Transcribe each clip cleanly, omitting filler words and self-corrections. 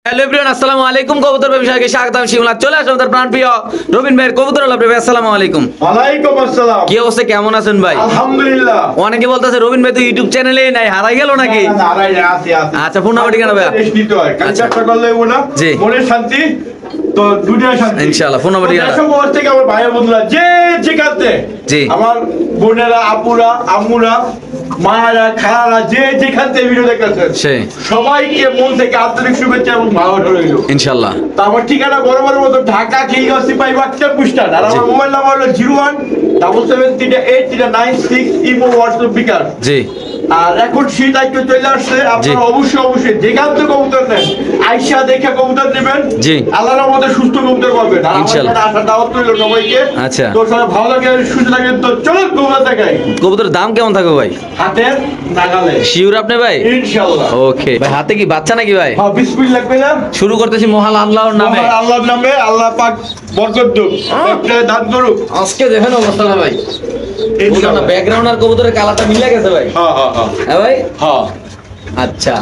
Hello everyone, আসসালামু আলাইকুম। কবুতর ব্যবসায়ীকে স্বাগতম। শিমুলা চলে আসলাম তার প্রাণপ্রিয় রবিন ভাইয়ের কবুতর লাভ। আসসালামু আলাইকুম। ওয়ালাইকুম আসসালাম। কি অবস্থা, কেমন আছেন ভাই? আলহামদুলিল্লাহ। অনেকে বলতেছে রবিন ভাই তো ইউটিউব চ্যানেলেই নাই, হারাই গেল নাকি? না, হারাই না, আছে। আচ্ছা, ফোন নাম্বার ঠিকানা ভাই? আচ্ছা, একটা করলে না জি। মনের শান্তি তো দুনিয়ার শান্তি ইনশাআল্লাহ। ফোন নাম্বার ঠিকানা? দেশ প্রবাস থেকে আমার ভাই বন্ধুরা যে যেখানে জি। আমার বোনেরা, আপুরা, আম্মুরা, মায়েরা, খালারা যে যেখান থেকে ভিডিও দেখতেছেন সেই সবাইকে মন থেকে আন্তরিক শুভেচ্ছা এবং ভালোবাসা রইল। ইনশাআল্লাহ। তো আমার ঠিকানা বরাবরের মতো ঢাকা খিলগাঁও সিপাহী বাচ্চা পুস্টার। আর আমার মোবাইল নাম্বার হলো 0177383996 ইমো হোয়াটসঅ্যাপ বিকাশ। জি আর এখন শীত একটু চলে আসছে, আপনারা অবশ্যই যেখান থেকে কবুতর নেন আইসা দেখে কবুতর নেবেন। জি। আল্লাহর রহমতে সুস্থ কবুতর পাবেন। আর ইনশাআল্লাহ। আমার আশা দাওয়াত রইল সবাইকে। আচ্ছা। তো সবাই ভালো লাগে, সুস্থ লাগে। তো চলুন কবুতর দেখাই কবুতরের দাম কেমন থাকবে ভাই? হাতের নাগালে শিওর আপনি ভাই? ইনশাআল্লাহ। ওকে ভাই, হাতে কি বাচ্চা নাকি ভাই? হ্যাঁ, বিসমিল্লাহ লাগবে না? শুরু করতেছি মহান আল্লাহর নামে। আমার আল্লাহর নামে। আল্লাহ পাক বরকত দেব, একটা দান করুক। আজকে দেখেন অবস্থা না ভাই, ইনশাআল্লাহ। ব্যাকগ্রাউন্ড আর কবুতরের কালারটা মিলে গেছে ভাই। হ্যাঁ হ্যাঁ হ্যাঁ হ্যাঁ ভাই। হ্যাঁ। আচ্ছা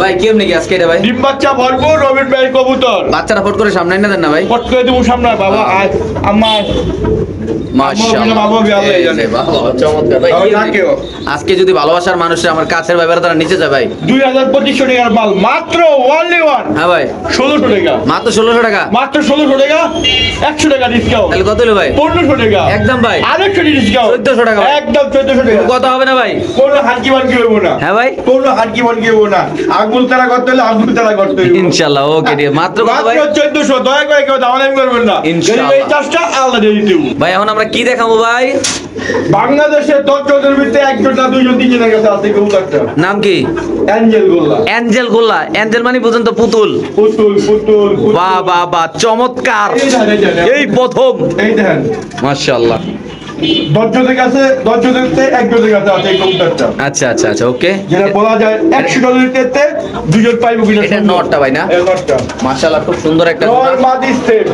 ভাই, কেমনি কি আজকে এটা ভাই? ডিম বাচ্চা ভরপুর রবিন ভাইয়ের কবুতর। বাচ্চারা ফট করে সামনে এনে দেন না ভাই। পট করে দেবো সামনে বাবা। আজ আমার মাশাআল্লাহ। বাবা বিয়ালে এই জানে। যে বাবা, চমৎকার ভাই। তাও কি রাখেও। আজকে যদি ভালোবাসার মানুষরা আমার কাছের ব্যাপারে তারা নিচে যায় ভাই। 2250 টাকার মাল মাত্র only one হ্যাঁ ভাই, 1600 টাকা। মাত্র 1600 টাকা। মাত্র 1600 টাকা, 100 টাকা ডিসকাউন্ট। তাহলে কত হলো ভাই? 1500 টাকা একদম ভাই। আরেকটা ডিসকাউন্ট 1400 টাকা ভাই। একদম 1400 টাকা। কত হবে না ভাই? কোনো হানকি বানকি হইব না। হ্যাঁ ভাই। কোনো হানকি বানকি হইব না। আঙ্গুল তারা করতে হলে আঙ্গুল তারা করতে হইব। ইনশাআল্লাহ। ওকে ঠিক আছে। মাত্র কত ভাই? মাত্র 1400। দয়া করে কেউ দামাদামি করবেন না। ইনশাআল্লাহ। এই চাষটা আলাদা দিয়ে দিতে হবে। ভাই এখন আমরা কি দেখাবো ভাই? বাংলাদেশের 10 জনের ভিতরে একজন না দুইজন তিনজনের কাছে আছে কবুতরটা। নাম কি? অ্যাঞ্জেল গোল্লা। অ্যাঞ্জেল গোল্লা। অ্যাঞ্জেল মানে বুঝেন তো পুতুল। পুতুল পুতুল পুতুল। বাহ বাহ বাহ, চমৎকার। এই দেখেন, এই দেখেন। এই প্রথম। এই দেখেন, মাশাআল্লাহ। 10 জনের কাছে 10 জনের থেকে একজনের কাছে আছে এই কবুতরটা। আচ্ছা আচ্ছা আচ্ছা, ওকে। যেটা বলা যায় 100 ডলারের থেকে দুজন পাইবো কিনা। এটা নটটা ভাই না? এই নটটা মাশাআল্লাহ, খুব সুন্দর একটা নর জোড়া। মাদি সেম।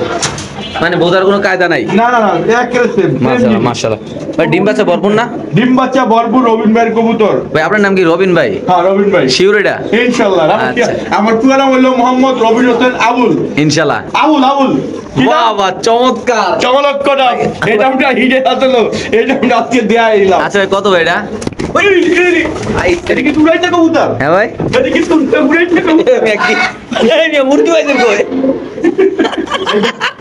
মানে বোঝার কোনো কায়দা নাই। না না না, একেবারে সেম। মাশাআল্লাহ মাশাআল্লাহ। ভাই ডিম বাচ্চা ভরপুর না? ডিম বাচ্চা ভরপুর রবিন ভাইয়ের কবুতর। ভাই আপনার নাম কি? রবিন ভাই? হ্যাঁ, রবিন ভাই। শিওর এটা? ইনশাআল্লাহ। আচ্ছা। আমার পুরো নাম হলো মোহাম্মদ রবিন হোসেন আবুল। ইনশাআল্লাহ। আবুল আবুল। কি নাম? বাহ বাহ, চমৎকার। চমলক্কটা। এই নামটা হিটে আসলো। এই নামটা আজকে দেয়া এলাম। আচ্ছা ভাই, কত ভাই এটা? ওই এটা কি তুরাইতে কবুতর? হ্যাঁ ভাই। এটা কি তুরাইতে কবুতর? মুরগি ভাই কই?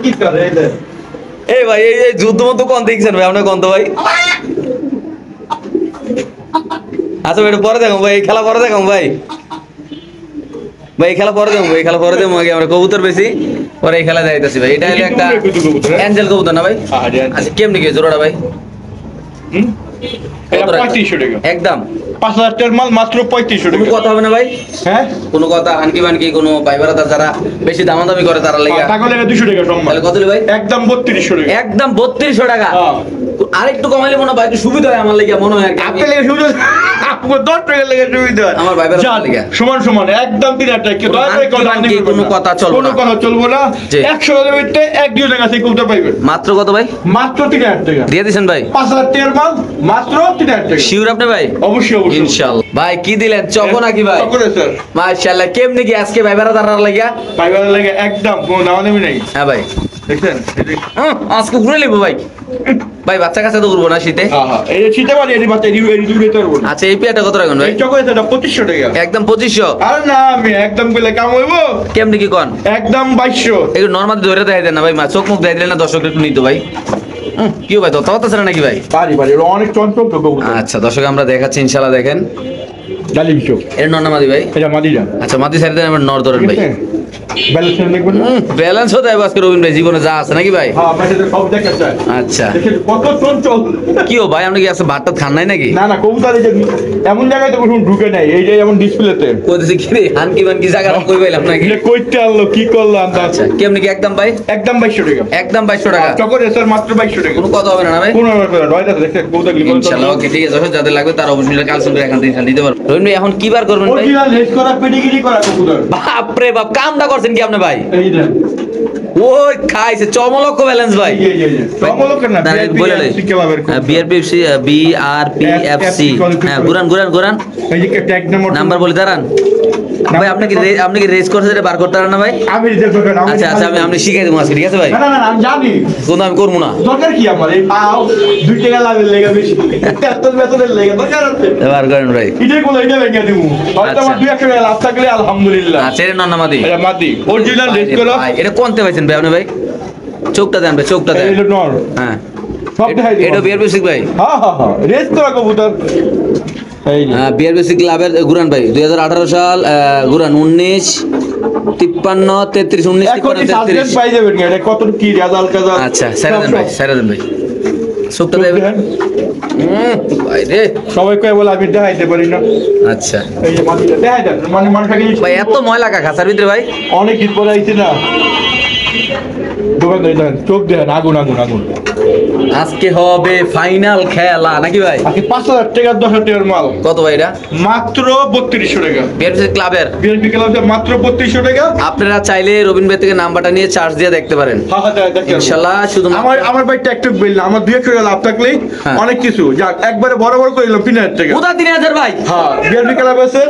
কি করে এটা? এই ভাই, এই যুদ্ধ মতো কোন দেখছেন ভাই আপনার? কোন তো ভাই? আচ্ছা ভাই, এটা পরে দেখো ভাই, এই খেলা পরে দেখো ভাই। ভাই এই খেলা পরে দেখো ভাই, এই খেলা পরে দেখো। আগে আমরা কবুতর বেশি, পরে এই খেলা যাইতাছি ভাই। এটা হলো একটা অ্যাঞ্জেল কবুতর না ভাই? আচ্ছা, কেমনি কি জোড়াটা ভাই? এটা কত রাখবেন? 3500 টাকা। একদম 5000 টাকার মাল মাত্র 3500 কোনো টাকা। কথা হবে না ভাই? হ্যাঁ, কোনো কথা আনকি বানকি কোনো পাইবারাদা যারা বেশি দামাদামি করে তারা লেগে? টাকা লেগে 200 টাকা সম্মান। তাহলে কত হলো ভাই? একদম 3200 টাকা। একদম 3200 টাকা। হ্যাঁ। আরেকটু কমাইলে মনে হয় ভাই একটু সুবিধা হয় আমার লেগে মনে হয় আর কি। আপনি লেগে সুবিধা, আপনার 10 টাকা লেগে সুবিধা। আমার ভাই বেড়া যান, লেগে। সমান সমান একদম 3000 টাকা। কেউ দয়া করে আনকি বানকি কোনো কথা চলবে কোনো না। কথা চলবো না। জি। 100 টাকার ভিতরে এক দুজনের কাছে কবুতর পাইবেন। মাত্র কত ভাই? মাত্র 3000 টাকা। দিয়ে দিছেন ভাই? 5000 টাকার মাল মাত্র 3000 টাকা। শিওর আপনি ভাই? অবশ্যই অবশ্যই। ইনশাআল্লাহ। ভাই কি দিলেন, চকো নাকি ভাই? সকলে স্যার। মাশাআল্লাহ। কেমনি কি আজকে ভাই বেড়া দাঁড়ার লাগিয়া? পাইবার লাগে একদম কোনো দামাদামি নেই। হ্যাঁ ভাই। দেখছেন? আজকে ঘুরে লিবো ভাই। ভাই বাচ্চা কাছে তো ঘুরবো না শীতে। হ্যাঁ হ্যাঁ, এই যে শীতে পারি এটি বাচ্চা এটি দূরে তো পারবো না। আচ্ছা, এই পেয়ারটা কত রাখবেন ভাই? এই চকলেট এটা 2500 টাকা। একদম 2500? আর না, আমি একদম বলে কাম হইবো। কেমনি কি কন? একদম 2200। একটু নর্মাল ধরে দেখাই দেন না ভাই, মা চোখ মুখ দেখাই দিলেন না দর্শক একটু নিত ভাই। কি ভাই, তো তাও আছে নাকি ভাই? পারি পারি, ওরা অনেক চঞ্চল তো কবুতর। আচ্ছা দর্শক আমরা দেখাচ্ছি ইনশাআল্লাহ। দেখেন ডালিম চোখ। এর নর না মাদি ভাই? এটা মাদিরা। আচ্ছা, মাদি সাইড দেন, আমার নর ধরেন ভাই। ব্যালেন্স দেখবেন না? ব্যালেন্স হতে হবে আজকে রবিন ভাই, জীবনে যা আছে নাকি ভাই? হ্যাঁ, আপনার সাথে সব দেখা যায়। আচ্ছা, দেখেন কত চঞ্চল। কি ও ভাই, আপনি কি আজকে ভাতটা খান নাই নাকি? না না, কবুতর এই যে এমন জায়গায় তো কোনো ঢুকে নাই, এই যে এমন ডিসপ্লেতে। কইতেছি কি রে, হানকি বানকি জায়গা কই পাইলাম নাকি? এটা কইতে আনলো, কি করলো আন্দাজ? আচ্ছা, কেমনি কি একদম ভাই? একদম 2200 টাকা। একদম 2200 টাকা। চকলেট স্যার মাত্র 2200 টাকা। কোনো কথা হবে না না ভাই? কোনো ব্যাপার না, রয়টা দেখতে কবুতর গুলো ইনশাআল্লাহ। ওকে ঠিক আছে দর্শক, যাদের লাগবে তারা অবশ্যই কালসন করে এখান থেকে ইনশাআল্লাহ নিতে পারবেন। রবিন ভাই এখন কি বার করবেন ভাই? অরিজিনাল রেস করা পেডিগ্রি করা কবুতর। বাপ রে বাপ, কামটা করছেন কি আপনি ভাই? এই দেন ওই খাইছে চমলক্ষ ব্যালেন্স ভাই। চমলক্ষ না, বলে বিআরপিএফসি বিআরপিএফসি। হ্যাঁ গুরান গুরান গুরান এই যে ট্যাগ নাম্বার বলে দাঁড়ান ভাই। আপনি কি রেস করতে বার করতে পারেন না ভাই? আমি রিজেক্ট করব না। আচ্ছা আচ্ছা আমি শিখাই দেবো আজকে, ঠিক আছে ভাই? না না না আমি জানি, কোন আমি করবো না। দরকার কি আমার এই পাও 2 টাকা লাভের লেগে বেশি এত বেতনের লেগে দরকার আছে? বার করেন ভাই। এটাই বলে এটা ভেঙে দেবো, হয়তো আমার 2-1 টাকা লাভ থাকলে আলহামদুলিল্লাহ। আচ্ছা এটা নন মাদি, এটা মাদি অরিজিনাল রেড করো। এটা কোনতে পাইছেন ভাই আপনি ভাই? চোখটা দেন ভাই, চোখটা দেন। এটা নর, হ্যাঁ সব দেখাই দিই। এটা বিআরপিএফসি ভাই। হ্যাঁ হ্যাঁ হ্যাঁ রেড করা কবুতর। এই বিআরপিএফসি ক্লাবের গুরান ভাই 2018 সাল গুরান 19 53 33 19 এখন 53 সাজেন্ট 33। পাই যাবেন এটা কত কি রেজাল্ট কাজ। আচ্ছা সাইরা দেন ভাই, সাইরা দেন ভাই। চোখটা দেন ভাই রে। সবাই কয় বলে আমি দেখাইতে পারি না। আচ্ছা এই যে মাটিটা দেখাই দেন, মানে মানুষটাকে ভাই এত ময়লা কা খাসার ভিতরে ভাই। অনেক গীত পরে আইছে না দোকান দেন, চোখ দেন আগুন আগুন আগুন। আজকে হবে ফাইনাল খেলা নাকি ভাই? আজকে 5000 টাকা 10,000 টাকার মাল। কত ভাই এটা? মাত্র 3200 টাকা। বিআরপিএফসি ক্লাবের বিএনপি ক্লাবে মাত্র 3200 টাকা। আপনারা চাইলে রবিন ভাই থেকে নাম্বারটা নিয়ে চার্জ দিয়ে দেখতে পারেন হ্যাঁ হ্যাঁ দেখেন ইনশাআল্লাহ। শুধু আমার ভাই ট্যাকটক বিল না, আমার 200 টাকা লাভ থাকলেই হ্যাঁ। অনেক কিছু। যাক একবারে বড় বড় করে নিলাম 3000 টাকা। কোথা 3000 ভাই? হ্যাঁ বিএনপি ক্লাব আছে,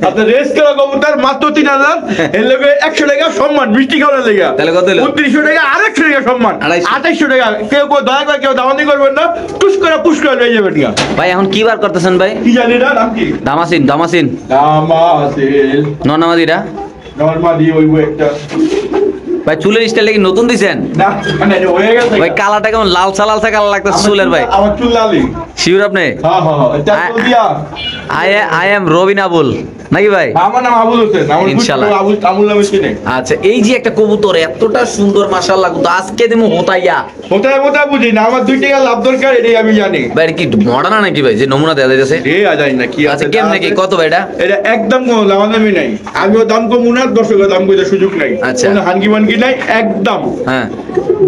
আপনার রেস করা কবুতর মাত্র 3000। এর লগে 100 টাকা সম্মান মিষ্টি খাওয়ার লেগে। তাহলে কত হলো? 3200 টাকা আর 100 টাকা সম্মান 2800 টাকা। কেউ দয়া করে কেউ দামানি করবেন না, টুস করে পুশ করে লয়ে যাবেন গা। ভাই এখন কি বার করতেছেন ভাই? কি জানি না নাম কি? দামাসিন দামাসিন দামাসিন ননামাদিরা নরমালি ওইব একটা। ভাই চুলের স্টাইল কি নতুন দিছেন? না মানে হয়ে গেছে ভাই কালারটা কেমন লালসা লালসা কালার লাগতেছে চুলের ভাই। আমার চুল লালি। শিওর আপনি? হ্যাঁ হ্যাঁ হ্যাঁ এটা তো দিয়া। আই এম রবিন আবুল নাকি ভাই? আমার নাম আবুল হোসেন। আমার ইনশাআল্লাহ। আবুল আমুল নামে চিনে। আচ্ছা এই যে একটা কবুতর এতটা সুন্দর মাশাআল্লাহ, তো আজকে দিমু হতাইয়া কোথায় কোথায় বুঝি না, আমার 2 টাকা লাভ দরকার এটাই আমি জানি। ভাই এটা কি মডার্ন নাকি ভাই যে নমুনা দেওয়া যাইতেছে? এ আজাই না কি আচ্ছা আছে কেমনে কি কত ভাই এটা? এটা একদম কোনো দামাদামি নাই। আমিও দাম কম না, দর্শকের দাম কইতে সুযোগ নাই। আচ্ছা। কোনো হানকি মানকি নাই, একদম হ্যাঁ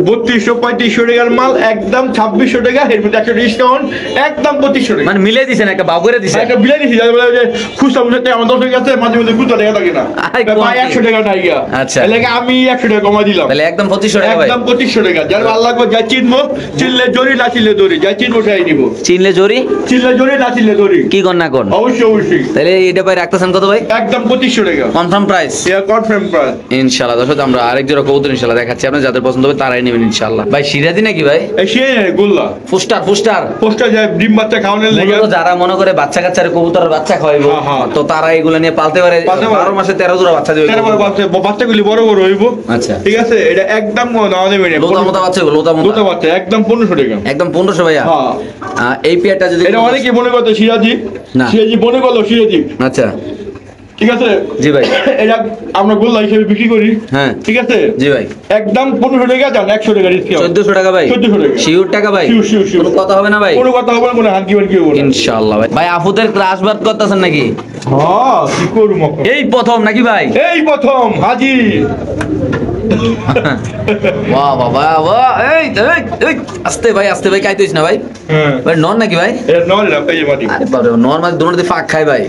3200-3500 টাকার মাল একদম 2600 টাকা। এর মধ্যে একটা ডিসকাউন্ট একদম 3200 টাকা। মানে মিলে দিছেন একটা বাউ করে দিছেন। একটা বিলাই দিছি, যাই বলে যে খুচরা বুঝতে আমার দর্শক আছে মাঝে মাঝে খুচরা টাকা লাগে না। আরে ভাই 100 টাকা নাই গিয়া। আচ্ছা। এর লাগে আমি 100 টাকা কমাই দিলাম। তাহলে একদম 2500 টাকা ভাই। একদম 2500 টাকা। যার ভালো লাগবে যা চিনবো, চিনলে জরি না চিনলে দড়ি, যা চিনবো তাই নিব। চিনলে জরি চিনলে জরি না চিনলে দড়ি। কি কোন না কোন? অবশ্যই অবশ্যই। তাহলে এটা ভাই রাখতেছেন কত ভাই? একদম 2500 টাকা কনফার্ম প্রাইস? এটা কনফার্ম প্রাইস। ইনশাআল্লাহ দর্শক আমরা আরেক জোড়া কবুতর ইনশাআল্লাহ দেখাচ্ছি, আপনারা যাদের পছন্দ হবে তারাই নেবেন ইনশাআল্লাহ। ভাই সিরাজি নাকি ভাই? এই সে গোল্লা ফুস্টার ফুস্টার পোস্টার যায় ডিম বাচ্চা খাওয়ানোর লেগে। মূলত যারা মনে করে বাচ্চা কাচ্চারে কবুতরের বাচ্চা খাওয়াইবো হ্যাঁ, হ্যাঁ। তো তারা এগুলো নিয়ে পালতে পারে। পালতে পারে। 12 মাসে 13 জোড়া বাচ্চা দিবে। তারপরে বাচ্চাগুলি বড় বড় হইব। আচ্ছা ঠিক আছে, এটা একদম না দেবে না। লোতা মোতা বাচ্চা লোতা দুটো মোতা বাচ্চা একদম 1500 টাকা। একদম 1500 ভাইয়া। হ্যাঁ এই পেয়ারটা যদি এটা অনেকে মনে করতো সিরাজি, না। সিরাজি মনে করলো সিরাজি। আচ্ছা ঠিক আছে জি ভাই। এটা আমরা গোল্লা হিসেবে বিক্রি করি। হ্যাঁ ঠিক আছে জি ভাই। একদম 1500 টাকা যান, 100 টাকা ডিসকাউন্ট। 1400 টাকা ভাই। 1400 টাকা শিওর টাকা ভাই? Sure sure sure. কোনো কথা হবে না ভাই? কোনো কথা হবে না, কোনো হানকি বানকি হবে না। ইনশাআল্লাহ ভাই। ভাই আফুদের ক্লাস বাদ করতেছেন নাকি? হ্যাঁ কি করব এই প্রথম নাকি ভাই? এই প্রথম হাজির। বাহ বাবা বাহ। এই এই এই আস্তে ভাই কাইতেছ না ভাই। হ্যাঁ ভাই নন নাকি ভাই? এটা নয় না পেয়ে মাটি। আরে বাবা নন মানে দুটোতে ফাঁক খায় ভাই।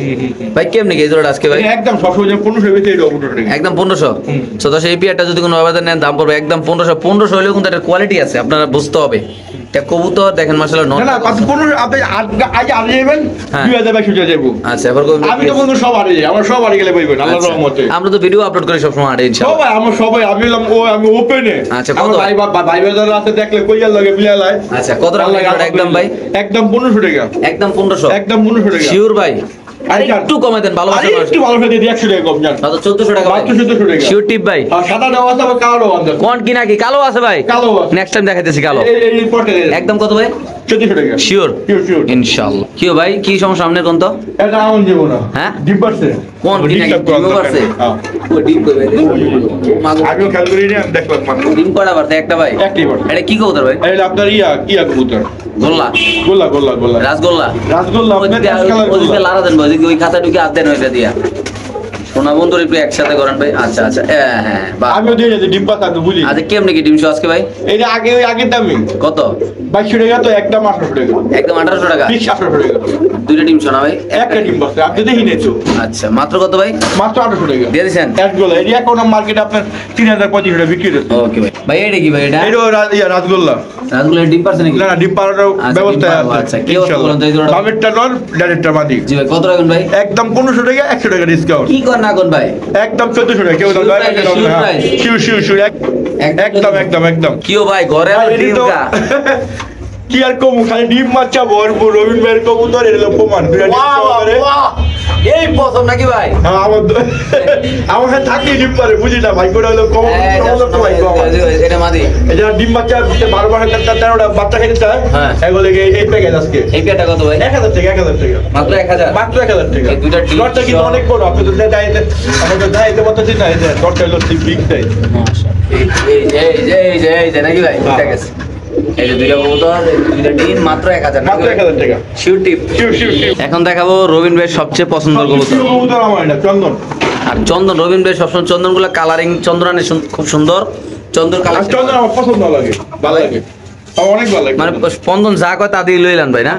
ভাই কেমনে কি এই জোড়া আজকে ভাই? একদম 600 1500 বেচে এটা 1500 টাকা। একদম 1500। তো দশ এই পেয়ারটা যদি কোনো আবেদন নেন দাম পড়বে একদম 1500 হলেও কিন্তু একটা কোয়ালিটি আছে, আপনারা বুঝতে হবে। এটা কবুতর দেখেন মাশাআল্লাহ নন। না না 1500 আপনি আজ আর যাবেন হ্যাঁ। 2200 যাবো। আচ্ছা এবার আমি তো বন্ধু সব আরে যাই, আমার সব আরে গেলে বইবেন আল্লাহর আচ্ছা, রহমতে। আমরা তো ভিডিও আপলোড করি সবসময় আড়ে ইনশাআল্লাহ। সবাই আমার সবাই আমি হলাম আমি ওপেনে। আচ্ছা, কত? আমার ভাই বাজার আছে দেখলে কইয়ার লাগে বিলালায়। আচ্ছা কত টাকা একদম ভাই? একদম 1500 টাকা। একদম 1500। একদম 1500 টাকা। শিওর ভাই? আর আচ্ছা। একটু কমাই দেন ভালোবাসা আরে একটু ভালো করে দিয়ে 100 টাকা কম জান। তো 1400 টাকা ভাই। মাত্র 1400 টাকা। শিওর টিপ ভাই? আর সাদা দেওয়া আছে আবার কালো আছে। কোন কি নাকি কালো আছে ভাই? কালো আছে। নেক্সট টাইম দেখাইতেছি কালো। এই পটে একদম কত ভাই? 1400 টাকা। শিওর? Sure sure. ইনশাআল্লাহ। কি ভাই কি সমস্যা সামনে কোন তো? এটা আমন দেব না। হ্যাঁ? ডিপ পারছে। কোন কি নাকি ডিম পারছে? হ্যাঁ। ও ডিম কই ভাই? আমিও খেয়াল করি না, আমি দেখলাম মাত্র। ডিম কয়টা পারছে? একটা ভাই। একটাই পারছে। এটা কি কবুতর ভাই? এটা আপনার ইয়া কবুতর। গোল্লা গোল্লা গোল্লা গোল্লা। রাসগোল্লা। রাসগোল্লা আপনার ওদিকে কালার ওদিকে গোল্লা। লারা দেন ভাই, ওদিকে ওই খাতা ঢুকে হাত দেন ওইটা দিয়া। সোনা বন্ধুর একটু একসাথে করেন ভাই। আচ্ছা আচ্ছা, হ্যাঁ বাহ। আমিও দিয়ে যাচ্ছি ডিম পাতা তো বুঝি। আচ্ছা কেমনি কি ডিম শো আজকে ভাই? এটা আগে ওই আগের দামই কত? 2200 টাকা, তো একদম 1800 টাকা, একদম 1800 টাকা। ফিক্স 1800 টাকা। দুইটা ডিম শো না ভাই? একটা ডিম পাতা আপনি দেখি নেছো আচ্ছা মাত্র কত ভাই? মাত্র 1800 টাকা দিয়ে দিছেন? এক গোলা এরিয়া কোন মার্কেটে আপনার 3000-3500 টাকা বিক্রি হচ্ছে। ওকে ভাই। ভাই এটা কি ভাই? এটা এটা রাসগোল্লা। রাসগুলো ডিম পারছে নাকি? না ডিম পাড়ার ব্যবস্থা ডিম পাড়া, আচ্ছা, কি অবস্থা বলেন তো এই জোড়াটা? বামেরটা নর ডাইরেক্টর মাদি। জি ভাই, কত রাখুন ভাই? একদম 1500 টাকা, 100 টাকা ডিসকাউন্ট। কি কর না কোন ভাই? একদম 1400 টাকা। কেউ দাম Sure price, sure price। শিউ একদম কিও ভাই ঘরে ভাই, আবার এটি ডিম তো- কা? কি আর কমু, খালি ডিম মাচ্চা ভরপুর। রবিন ভাইয়ের কবুতর এর প্রমাণ। দুইটা ডিম সহকারে। এই প্রথম নাকি ভাই? হ্যাঁ, আমার কাছে থাকলে ডিম পারে, বুঝি না ভাই করে হলো কবুতর তো ভাই কম। এটা মাদি। এই যে ডিম বাচ্চা 12-13টা বাচ্চা খেতে চায়, হ্যাঁ। এগুলো এই প্যাকেজ আজকে এই পেয়ারটা কত ভাই? 1000 টাকা, 1000 টাকা। মাত্র 1000। মাত্র 1000 টাকা। এই দুইটা ডিম দরটা কিন্তু সহ- অনেক বড়। আপনি তো দাইতে আমাদের দাইতে বলতেছি না, এই যে দরটা হলো ঠিক বিগ সাইজ। এই যে নাকি ভাই? হ্যাঁ। ঠিক আছে। এই যে দুইটা কবুতর, এই দুইটা ডিম মাত্র 1000 নাকি মাত্র ভাই? 1000 টাকা। শিওর টিপ। শিউ। এখন দেখাবো রবিন ভাইয়ের সবচেয়ে পছন্দের কবুতর। শিউ কবুতর আমার এটা চন্দন। আর চন্দন, রবিন ভাই সবসময় চন্দনগুলো কালারিং চন্দনানে খুব সুন্দর। চন্দন আর কালার চন্দন আমার পছন্দ লাগে, ভালো লাগে, আমার অনেক ভালো লাগে। মানে স্পন্দন যা কয় তা দিয়ে লইলেন ভাই না?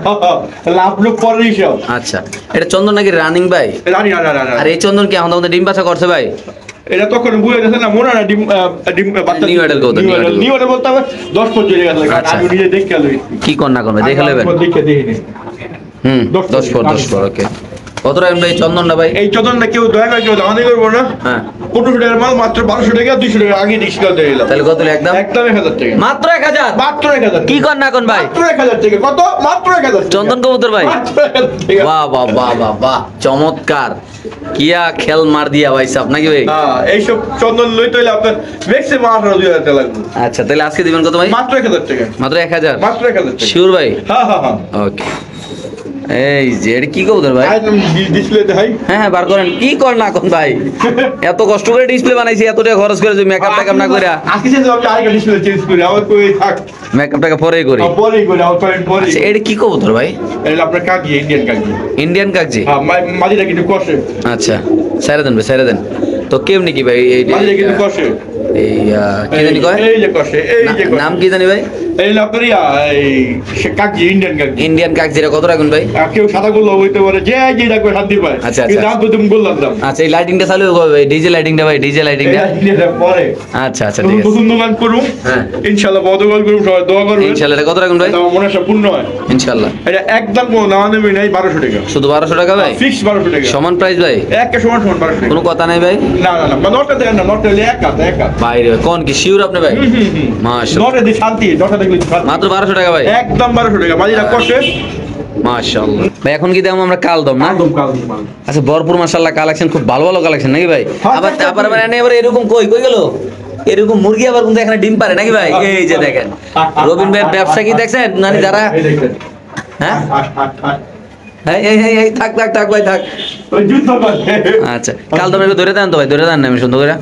লাভ লোক পরেই সব। আচ্ছা, এটা চন্দন নাকি রানিং ভাই? রানি আর এই চন্দন কি এখন আমাদের ডিম বাচ্চা করছে ভাই? এটা তখন বুঝে গেছে না, মনে হয় না ডিম বাচ্চা New adult কবুতর, new adult। নিউ এডাল বলতে হবে 10 পর চলে গেছে। আচ্ছা। আমি নিজে দেখে লই। কি কর না করবে দেখে নেবেন। দেখে দেখিনি। 10 পর ওকে। কত রাখবেন ভাই চন্দনটা ভাই? এই চন্দনটা কেউ দয়া করে কেউ দামাদি করবো না। হ্যাঁ 1500 টাকার মাল মাত্র 1200 টাকা, 200 টাকা আগে ডিসকাউন্ট দিয়ে দিলাম। তাহলে কত হলো একদম? একদম 1000 টাকা। মাত্র 1000। মাত্র 1000। কি কর না কোন ভাই? মাত্র 1000 টাকা। কত? মাত্র 1000 টাকা। চন্দন কবুতর ভাই? মাত্র 1000 টাকা। বাহ বাহ বাহ বাহ বাহ, চমৎকার। কিয়া খেল মার দিয়া ভাই সাহেব নাকি ভাই? হ্যাঁ, এইসব চন্দন লইতে হইলে আপনার ম্যাক্সিমাম 18,000 টাকা লাগবে। আচ্ছা তাহলে আজকে দিবেন কত ভাই? মাত্র 1000 টাকা। মাত্র 1000। মাত্র 1000 টাকা। শিওর ভাই? হ্যাঁ। ওকে। এই যে এটা কি কবুতর ভাই? ডিসপ্লে দেখাই। হ্যাঁ বার করেন। কি কর না কোন ভাই? এত কষ্ট করে ডিসপ্লে বানাইছি, এত টাকা খরচ করে মেকআপ টেকআপ না করে। আজকে যে আমি আরেকটা ডিসপ্লে চেঞ্জ করি, আমার কই থাক। মেকআপ টাকা পরেই করি। পরেই করি, আমার পরে। আচ্ছা এটা কি কবুতর ভাই? এটা আপনার কাকি, ইন্ডিয়ান কাকি। ইন্ডিয়ান কাকজি? হ্যাঁ, মাঝিটা কিন্তু কষে। আচ্ছা ছেড়ে দেন ভাই, ছেড়ে দেন। তো কেমনি কি ভাই এই মাঝিটা কিন্তু কষে। এই কি জানি কয়? এই যে কষে, এই যে কষে। নাম কি জানি ভাই? এই আপনার এই কাকি, ইন্ডিয়ান কাকি। ইন্ডিয়ান কাকজিরা কত রাখুন ভাই? আর কেউ সাদা গোল্লা হইতে পারে, যে যেটা করে শান্তি পায়। আচ্ছা, আচ্ছা। কিন্তু দাম তো তুমি গোল্লার দাম। আচ্ছা এই লাইটিংটা চালু হবে ভাই, ডিজে লাইটিংটা ভাই, ডিজে লাইটিংটা। এটা পরে আচ্ছা আচ্ছা ঠিক আছে। নতুন দোকান করুম। হ্যাঁ। ইনশাআল্লাহ বড় দোকান করুম, সবাই দোয়া করবেন। ইনশাআল্লাহ এটা কত রাখুন ভাই? আমার মনে হয় পূর্ণ হয়। ইনশাআল্লাহ। এটা একদম কোনো দাম নেবে নাই, 1200 টাকা। শুধু 1200 টাকা ভাই? ফিক্স 1200 টাকা। সমান প্রাইস ভাই? একে সমান 1200 টাকা। কোনো কথা নাই ভাই? না নটা দেখেন না, নটা হলে এক হাত। বাইরে কোন কি শিওর আপনি ভাই? মাশাআল্লাহ। নটা দিয়ে শান্তি, নটা দেখলে শান্তি। মাত্র 1200 টাকা ভাই? একদম 1200 টাকা। মাঝিরা কষে। মাশাআল্লাহ ভাই। এখন কি দাম আমরা কাল দাম না? একদম কাল। আচ্ছা ভরপুর মাশাআল্লাহ কালেকশন, খুব ভালো ভালো কালেকশন নাকি ভাই? হ্যাঁ, আবার হ্যাঁ, আবার মানে এবার এরকম কই গেল? এরকম মুরগি আবার কিন্তু এখানে ডিম পারে নাকি ভাই? এই যে দেখেন রবিন ভাইয়ের ব্যবসা কি দেখছেন? মানে যারা এই দেখেন। হ্যাঁ হাট। এই থাক ভাই থাক। ওই যুদ্ধ করে। আচ্ছা কাল দাম একটু ধরে দেন তো ভাই, ধরে দেন না আমি সুন্দর করে।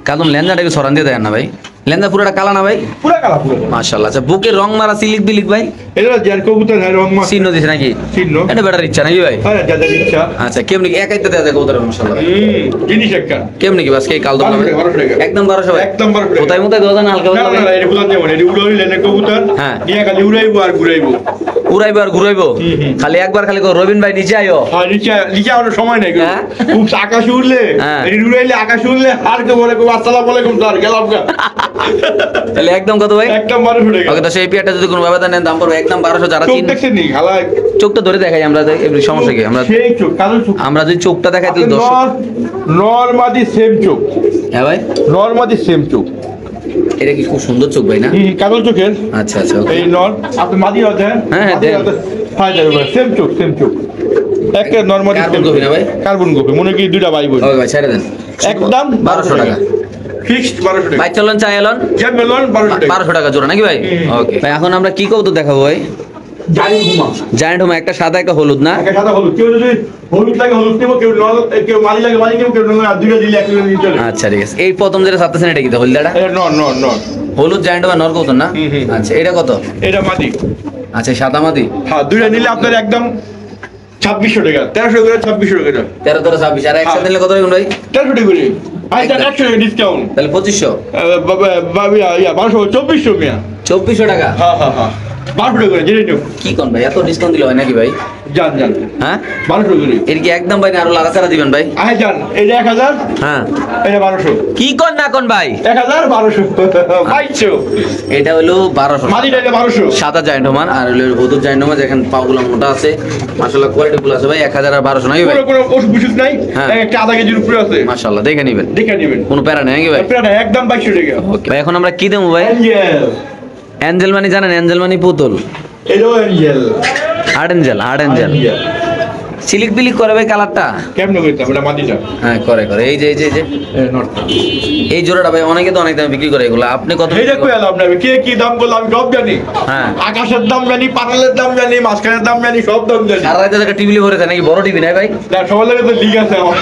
কাল দাম লেনজাটা একটু সরান দিয়ে দেন না ভাই? লেনজা পুরোটা কালা না ভাই? পুরা কালা পুরো। মাশাআল্লাহ। আচ্ছা বুকের রং মারা সিলিক বিলিক ভাই? এটা যার কবুতর হয় রং মাছ। চিহ্ন দিছে নাকি? চিহ্ন। এটা বেটার ইচ্ছা নাকি ভাই? হ্যাঁ, যাদের ইচ্ছা। আচ্ছা কেমনি একাইতে দেয়া যায় কবুতর মাশাআল্লাহ ভাই? জিনিস একটা। কেমনি কি আজকে কাল দাম 1200 টাকা। একদম 1200 ভাই? একদম 1200 টাকা। কোথায় মতো দাদা না হালকা না, হালকা? এটা বুঝাতে হবে না। এটা উড়াই লেনে কবুতর। হ্যাঁ। নিয়ে খালি উড়াইবো আর ঘুরাইবো। উড়াইবো আর ঘুরাইবো? খালি একবার খালি রবিন ভাই নিচে আইও। আর নিচে আমার সময় নাই। হ্যাঁ। খুব আকাশ উড়লে, হ্যাঁ। এটা উড়াইলে আকাশ উড়লে আর কেউ বলে আসসালামু আলাইকুম স্যার, গেলাম গা। তাহলে একদম কত ভাই? একদম 1200 টাকা। ওকে তো সেই পিয়াটা যদি কোনো ব্যবধান নেন দাম পড়বে একদম 1200। যারা চোখ চিন দেখছেন নি খালা? চোখটা ধরে দেখাই আমরা, এমনি সমস্যা কি? আমরা সেই চোখ, কালো চোখ। আমরা যদি চোখটা দেখাই তাহলে দর্শক। নরমাদি সেম চোখ। হ্যাঁ ভাই নরমাদি সেম চোখ। এটা কি খুব সুন্দর চোখ ভাই না? কালো চোখের আচ্ছা আচ্ছা ওকে। এই নর আপনি মাদি হতে হ্যাঁ, দেন। সেম চোখ। একটা নরমাদি কার্বন কপি না ভাই? Carbon copy. মনে কি দুইটা ভাই বোন। ওকে ভাই ছেড়ে দেন। একদম 1200 টাকা। ফিক্সড 1200 টাকা। ভাই চলুন চাই এলন জ্যামেলন 1200 টাকা। 1200 টাকা জোড়া নাকি ভাই? ওকে ভাই এখন আমরা কি কবুতর দেখাবো ভাই? জানি ঘুমা। জায়ান্ট হোমা, একটা সাদা একটা হলুদ না? একটা সাদা হলুদ। কেউ যদি হলুদ লাগে হলুদ নেবো, কেউ নল, কেউ মালি লাগে মালি নেবো, কেউ নল আর দুইটা দিলে একসাথে নিয়ে চলে। আচ্ছা ঠিক আছে। এই প্রথম যেটা ছাড়তেছেন এটা কি হলদাটা? এটা নর। হলুদ জায়ান্ট হোমা নর কবুতর না? আচ্ছা এটা কত? এটা মাদি। আচ্ছা সাদা মাদি? হ্যাঁ, দুইটা নিলে আপনার একদম 2600 টাকা 1300 করে 2600 টাকা 13 13 26 আর একসাথে নিলে কত হবে ভাই? 1300 করে ভাই 100 টাকা ডিসকাউন্ট তাহলে 2500 বাবা ইয়া 2400 মিয়া 2400 টাকা। হ্যাঁ 1200 টাকা করে জেনে নিও কি কোন ভাই এত ডিসকাউন্ট দিলে হয় নাকি ভাই? জান হ্যাঁ 1200 করে এর কি একদম ভাই না আরো লাগাছাড়া দিবেন ভাই? আয় জান এটা 1000 হ্যাঁ এটা 1200 কি কোন না কোন ভাই? 1200 বাইছো এটা হলো 1200 মাদিটা এটা 1200 সাদা জায়ান্ট মান আর হলো ওদের জায়ান্ট মান যেখানে পাগুলো মোটা আছে মাশাআল্লাহ কোয়ালিটি ফুল আছে ভাই 1000 আর 1200 নাকি ভাই? কোনো ওষুধ বুঝুক নাই হ্যাঁ। একটা আধা কেজির উপরে আছে মাশাআল্লাহ দেখে নেবেন দেখে নেবেন কোনো প্যারা নেই নাকি ভাই? আপনারা একদম 2200 টাকা ওকে ভাই এখন আমরা কি দেবো ভাই? অ্যাঞ্জেল অ্যাঞ্জেল মানি জানেন? অ্যাঞ্জেল মানি পুতুল এটাও অ্যাঞ্জেল হার্ড অ্যাঞ্জেল সিলিক বিলিক করে ভাই কালারটা? কেমন কইতাম এটা মাদিটা হ্যাঁ করে এই যে নট এই জোড়াটা ভাই অনেকে তো অনেক দামে বিক্রি করে এগুলো আপনি কত? এইটা কই আলাম না কে কি দাম বললো আমি সব জানি হ্যাঁ আকাশের দাম জানি পাতালের দাম জানি মাঝখানের দাম জানি সব দাম জানি সারা রাতে একটা টিভি ভরে নাকি বড় টিভি নাই ভাই? না সবার লাগে তো লিগ আছে আমার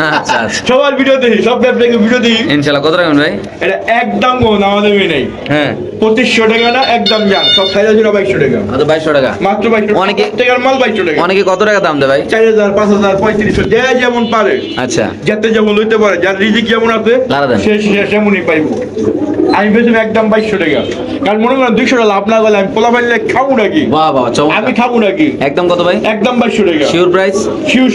আচ্ছা আচ্ছা সবার ভিডিও দেখি সব ব্যবসায়ীকে ভিডিও দেখি ইনশাআল্লাহ কত রাখবেন ভাই? এটা একদম গো না আমাদের নেই হ্যাঁ 2500 টাকা না একদম জান সব সাইজ আছে 2200 টাকা কত 2200 টাকা? মাত্র 2200 অনেকে- টাকার মাল 2200 টাকা অনেকে কত টাকা দাম দেয় ভাই? 4000 5000 3500 যে যেমন পারে আচ্ছা যাতে যেমন লইতে পারে যার রিজিক যেমন আছে লারা দেন। সে সেমনই পাইবো আমি বেশি একদম 2200 টাকা কারণ মনে করেন 200 টাকা লাভ না গেলে আমি পোলা পাইলে খাবো নাকি বাহ বাহ আমি চমৎকার খাবো নাকি একদম কত ভাই? একদম 2200 টাকা শিওর প্রাইস শিউ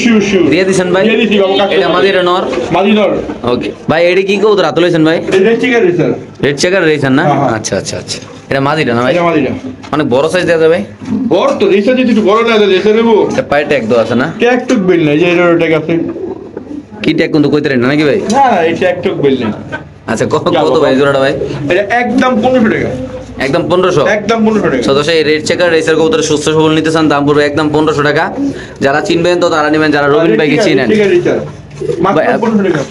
দিয়ে দিছেন ভাই? দিয়ে দিছি বাবু কাছে এটা আমাদের নর মাদিনর ওকে ভাই এডি কি কবুতর হাতে লইছেন ভাই? এটা ঠিক আছে স্যার রেড চেকার রেইছেন না? হ্যাঁ, হ্যাঁ। আচ্ছা এটা মাদিটা না ভাই? এটা মাদিনা অনেক বড় সাইজ দেওয়া যাবে? বড় তো রেসা যদি একটু বড় না দেয় রেসা নেবো এটা পায়ে ট্যাগ দেওয়া আছে না? একটু বিল নাই যে এর টাকা আছে কি ট্যাগ কিন্তু কইতে না নাকি ভাই? না না এটা একটু বিল নাই আচ্ছা কত ভাই জোড়াটা ভাই? এটা একদম 1500 টাকা একদম 1500 একদম 1500 টাকা সদস্য এই রেড চেকার রেসার কবুতর সুস্থ সবল নিতে চান দাম পড়বে একদম 1500 টাকা। যারা চিনবেন তো তারা নেবেন, যারা রবিন ভাইকে চিনেন ঠিক আছে স্যার মাত্র ভাই, 1500 টাকা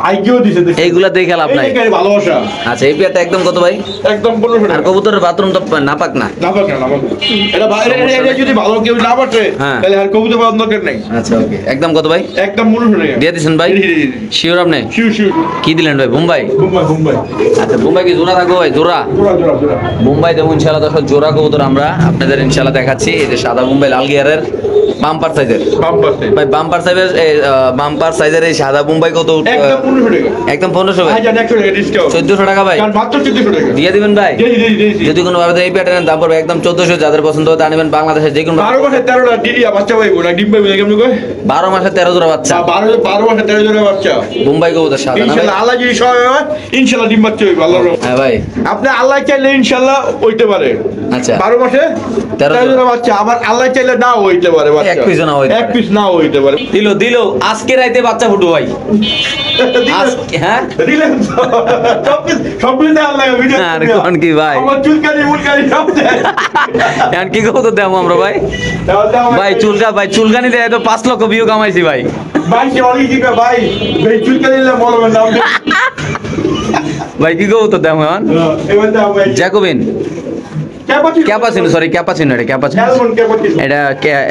আইকিও দিছে দেখি এইগুলা দেখে লাভ নাই। এই গাড়ি ভালোবাসা আচ্ছা এই পেয়ারটা একদম কত ভাই? একদম 1500 আর টাকা কবুতরের বাথরুম তো নাপাক না? না পারে না পারে এটা এটা যদি ভালো কেউ না পারে হ্যাঁ। তাহলে আর কবুতর পাওয়ার দরকার নাই আচ্ছা ওকে একদম কত ভাই? একদম 1500 টাকা দিয়ে দিছেন ভাই? শিওর আপনি? শিউ কি দিলেন ভাই? মুম্বাই? মুম্বাই আচ্ছা মুম্বাই কি জোড়া থাকবো ভাই? জোড়া জোড়া মুম্বাই দেবো ইনশাআল্লাহ। দর্শক জোড়া কবুতর আমরা আপনাদের ইনশাআল্লাহ দেখাচ্ছি। এই যে সাদা মুম্বাই লাল গিয়ারের বাম্পার সাইজের ভাই, বাম্পার সাইজের এই সাদা মুম্বাই কত? একদম 1500 টাকা একদম 1500 ভাই? 1100 টাকা ডিসকাউন্ট 1400 টাকা ভাই? কারণ মাত্র 1400 টাকা দিয়ে দিবেন ভাই? দিয়েছি যদি কোনো ভাবে এই প্যাটার্নের দাম পড়বে একদম 1400। যাদের পছন্দ হয় তা নেবেন। বাংলাদেশের যে কোনো 12 মাসে 13টা ডিরিয়া বাচ্চা পাইবো না ডিম পাইবো কেমন কয় 12 মাসে 13 জোড়া বাচ্চা 12 মাসে 13 জনের বাচ্চা মুম্বাই কবুতর সাদা না ভাই? ইনশাআল্লাহ আল্লাহ যদি সহায় হয় ইনশাআল্লাহ ডিম বাচ্চা হইবে আল্লাহর রহমতে হ্যাঁ ভাই আপনি আল্লাহ চাইলে ইনশাআল্লাহ হইতে পারে আচ্ছা 12 মাসে 13 13 জনের বাচ্চা আবার আল্লাহ চাইলে নাও হইতে পারে বাচ্চা এক পিসও নাও হইতে এক পারে। পিস নাও হইতে পারে দিল আজকে রাইতে বাচ্চা ফুটু ভাই হ্যাঁ দিলেন সব কিছু আল্লাহ ভিডিও আর কোন কি ভাই? আমার চুলকানি মুলকানি সব দেয় এখন কি কবুতর দেবো আমরা ভাই? ভাই চুলকানি দেয় তো 5 লক্ষ ভিউ কামাইছি ভাই। ভাই সে অনেক দিবে ভাই ভাই চুলকানি না বলবেন নাম ভাই কি কবুতর দেবো এখন? এবার দাও ভাই জ্যাকোবিন ক্যাপাচিনো, সরি ক্যাপাচিনো, এটা ক্যাপাচিনো, অ্যালমন্ড ক্যাপাচিনো এটা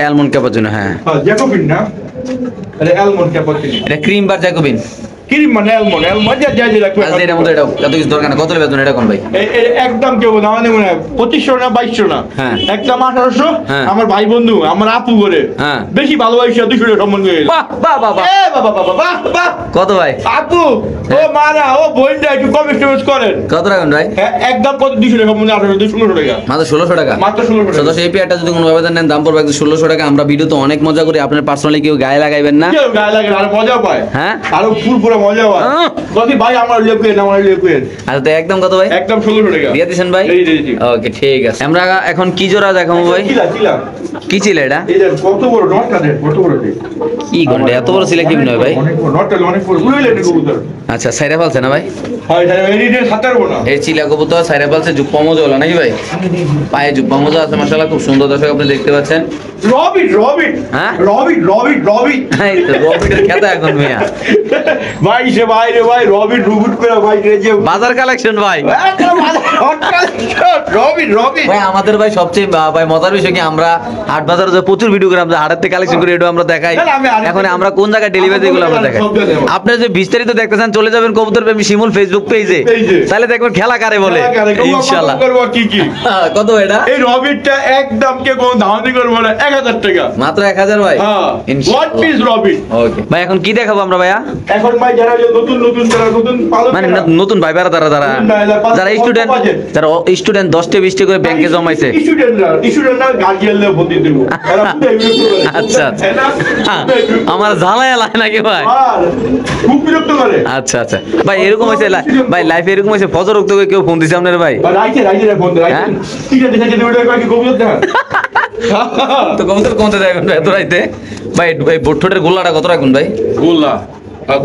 অ্যালমন্ড ক্যাপাচিনো। হ্যাঁ হ্যাঁ জ্যাকোবিন না আরে অ্যালমন্ড ক্যাপাচিনো এটা ক্রিম বার জ্যাকোবিন। কি মানে অ্যালমন্ড যা যা রাখবে আজ এটার মধ্যে এটা এত কিছু দরকার না। কত বেতন এটা কোন ভাই? একদম কেউ না মানে মনে হয় 2500 না 2200 না হ্যাঁ। একদম 1800 হ্যাঁ। আমার ভাই বন্ধু আমার আপু করে হ্যাঁ। বেশি ভালোবাসি 200 টাকা সম্মান করে বাহ বাহ বাহ বাহ। এ বাবা বাবা বাহ বাহ কত ভাই? আপু ও মারা ও বোনটা একটু কম স্টেজ করেন কত রাখবেন ভাই? হ্যাঁ, একদম কত 200 টাকা সম্মান 1800 216 টাকা মাত্র 1600 টাকা। মাত্র 1600 টাকা সদস্য এই পেয়ারটা যদি কোনো ভাবে নেন দাম পড়বে একদম 1600 টাকা। আমরা ভিডিওতে অনেক মজা করি, আপনার পার্সোনালি কেউ গায়ে লাগাইবেন না। কেউ গায়ে লাগে আর মজা পায় হ্যাঁ আরো পুরো মজা পায় আহ। কতি ভাই আমার লেকুয়েন আচ্ছা তো একদম কত ভাই? একদম 1600 টাকা দিয়ে দিছেন ভাই? এই দিয়েছি ওকে ঠিক আছে। আমরা এখন কি জোড়া দেখাবো ভাই? কিলা কি ছিল এটা? এই যে কত বড় নটটা দেখ কত বড় দেখ কি ঘন্টা এত বড় সিলেক্টিভ নয় ভাই? অনেক বড় নটটা অনেক বড় উড়াইলে এটা কবুতর আচ্ছা সাইরা ফেলছে না ভাই? হয় তাহলে এডিটে সাতারবো না এই চিলা কবুতর সাইরা ফেলছে, জুপ্পা মোজা হলো নাকি ভাই? পায়ে জুপ্পা মোজা আছে মাশাআল্লাহ, খুব সুন্দর। দর্শক আপনি দেখতে পাচ্ছেন। রবিট হ্যাঁ? রবিট এই তো রবিটের খেতা এখন মিয়া। ভাই সে ভাই রে ভাই রবিন রুবুট করে ভাই রে যে বাজার কালেকশন ভাই। রবিন রবিন ভাই আমাদের ভাই সবচেয়ে ভাই মজার বিষয় কি আমরা হাট বাজারে যে প্রচুর ভিডিও করে আমরা হাটের থেকে কালেকশন করি, এটা আমরা দেখাই। এখন আমরা কোন জায়গায় ডেলিভারি এগুলো আমরা দেখাই। আপনি যে বিস্তারিত দেখতে চান চলে যাবেন কবুতর প্রেমী শিমুল ফেসবুক পেজে, তাহলে দেখবেন খেলা কারে বলে ইনশাআল্লাহ। কি কি কত এটা? এই রবিনটা একদম কে কোন দামি করব না 1000 টাকা মাত্র 1000 ভাই। হ্যাঁ ওয়ান পিস রবিন। ওকে ভাই এখন কি দেখাবো আমরা ভাইয়া? এখন ভাই যারা নতুন নতুন যারা নতুন পালক মানে নতুন ভাই যারা যারা স্টুডেন্ট, যারা স্টুডেন্ট 10টা 20টা করে ব্যাংকে জমাইছে, স্টুডেন্টরা গার্জিয়ানদের ভর্তি দেব। এরা পুরো এগুলো করে। আচ্ছা আমার ঝালাই লাগে নাকি ভাই? আর খুব বিরক্ত করে। আচ্ছা আচ্ছা ভাই এরকম হইছে ভাই লাইফে এরকম হইছে ফজর উঠতে করে কেউ ফোন দিছে আপনার ভাই? রাইতে ফোন দে রাইতে। ঠিক আছে দেখে দেব এটা কি কবুতর দেখা। তো কবুতর কোনতে দেখুন ভাই এত রাইতে? ভাই ভাই বোটঠোটের গোল্লাটা কত রাখুন ভাই? গোল্লা